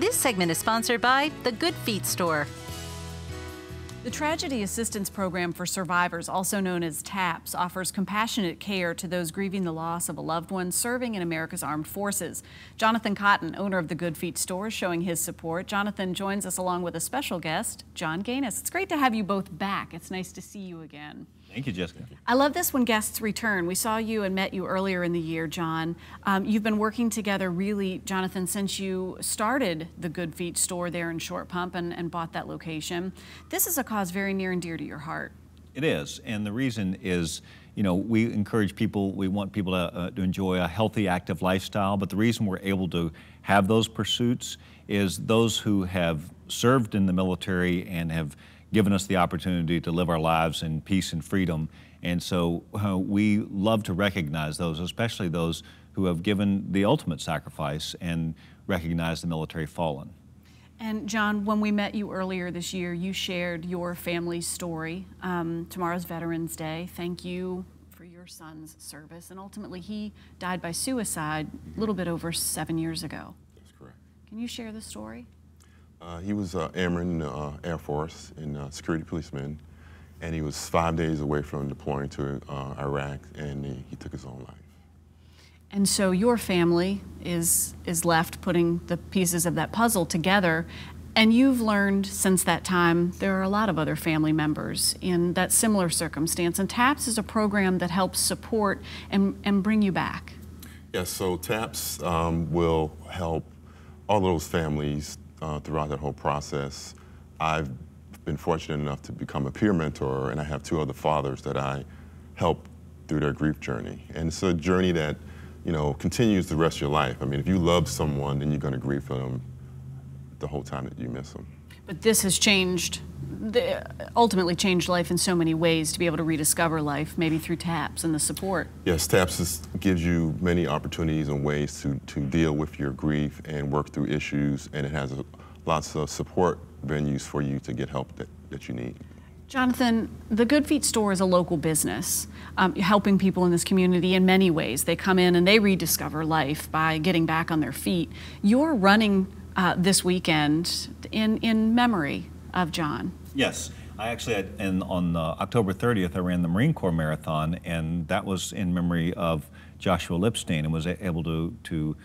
This segment is sponsored by the Good Feet Store. The Tragedy Assistance Program for Survivors, also known as TAPS, offers compassionate care to those grieving the loss of a loved one serving in America's armed forces. Jonathan Cotton, owner of the Good Feet Store, is showing his support. Jonathan joins us along with a special guest, John Gaines. It's great to have you both back. It's nice to see you again. Thank you, Jessica. I love this when guests return. We saw you and met you earlier in the year, John. You've been working together really, Jonathan, since you started the Good Feet Store there in Short Pump and bought that location. This is a cause very near and dear to your heart. It is, and the reason is, you know, we encourage people, we want people to enjoy a healthy, active lifestyle, but the reason we're able to have those pursuits is those who have served in the military and have given us the opportunity to live our lives in peace and freedom. And so we love to recognize those, especially those who have given the ultimate sacrifice and recognize the military fallen. And John, when we met you earlier this year, you shared your family's story. Tomorrow's Veterans Day. Thank you for your son's service. And ultimately, he died by suicide a little bit over 7 years ago. That's correct. Can you share the story? He was airman in the Air Force and security policeman, and he was 5 days away from deploying to Iraq, and he took his own life. And so your family is left putting the pieces of that puzzle together, and you've learned since that time there are a lot of other family members in that similar circumstance, and TAPS is a program that helps support and bring you back. Yes, so TAPS will help all those families throughout that whole process. I've been fortunate enough to become a peer mentor, and I have two other fathers that I help through their grief journey. And it's a journey that, you know, continues the rest of your life. I mean, if you love someone, then you're going to grieve for them the whole time that you miss them. But this has changed, ultimately changed life in so many ways to be able to rediscover life, maybe through TAPS and the support. Yes, TAPS gives you many opportunities and ways to deal with your grief and work through issues, and it has lots of support venues for you to get help that you need. Jonathan, the Good Feet Store is a local business, helping people in this community in many ways. They come in and they rediscover life by getting back on their feet. You're running this weekend in memory of John. Yes, I actually, on October 30th, I ran the Marine Corps Marathon, and that was in memory of Joshua Lipstein, and was able to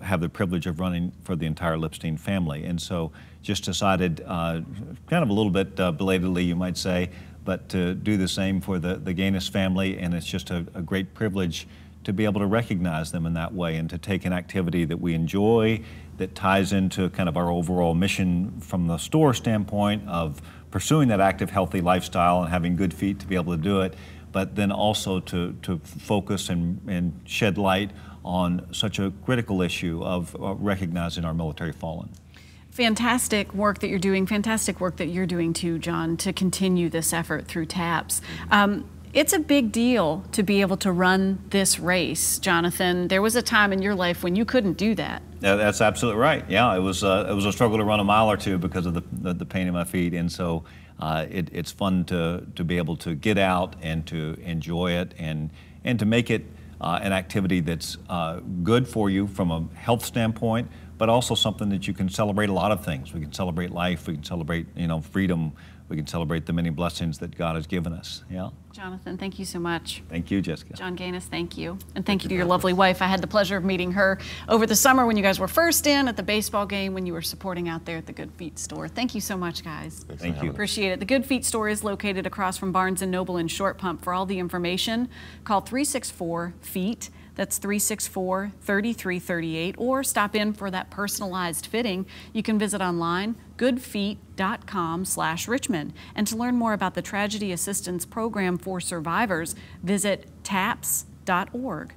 have the privilege of running for the entire Lipstein family. And so just decided, kind of a little bit belatedly, you might say, but to do the same for the Gaines family, and it's just a great privilege to be able to recognize them in that way and to take an activity that we enjoy, that ties into kind of our overall mission from the store standpoint of pursuing that active, healthy lifestyle and having good feet to be able to do it, but then also to focus and shed light on such a critical issue of recognizing our military fallen. Fantastic work that you're doing too, John, to continue this effort through TAPS. It's a big deal to be able to run this race, Jonathan. There was a time in your life when you couldn't do that. Yeah, that's absolutely right. Yeah, it was a struggle to run a mile or two because of the pain in my feet, and so it's fun to be able to get out and to enjoy it and to make it an activity that's good for you from a health standpoint, but also something that you can celebrate a lot of things. We can celebrate life, we can celebrate, you know, freedom, we can celebrate the many blessings that God has given us. Yeah. Jonathan, thank you so much. Thank you, Jessica. John Gaines, thank you. And thank you to your lovely wife. I had the pleasure of meeting her over the summer when you guys were first in at the baseball game, when you were supporting out there at the Good Feet Store. Thank you so much, guys. Thank you. Appreciate it. The Good Feet Store is located across from Barnes & Noble in Short Pump. For all the information, call 364-FEET. That's 364-3338, or stop in for that personalized fitting. You can visit online, goodfeet.com/Richmond. And to learn more about the Tragedy Assistance Program for Survivors, visit taps.org.